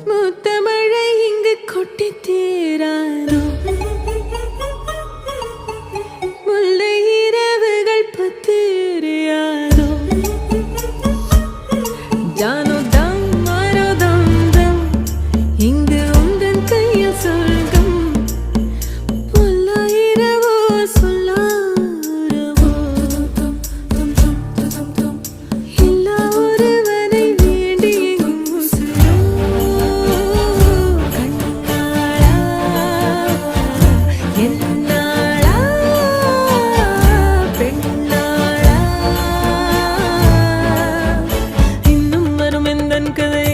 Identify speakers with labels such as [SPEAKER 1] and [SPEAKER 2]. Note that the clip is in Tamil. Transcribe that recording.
[SPEAKER 1] முத்தமழை இங்கு கொட்டி தீராதோ, முல்லை இரவுகள் பத்திரியாதோ, ஜானோ தம் மாரோ தம் தம், இங்கு உந்தன் கையில் சொர்க்கம், பொல்லா இரவோ சொல்லாரவோ, எல்லா ஒருவனை வேண்டி எங்கும் உசுரோ, கண்ணாளா என்னாளா பெண்ணாளா, இன்னும் வரும் எந்தன் கதை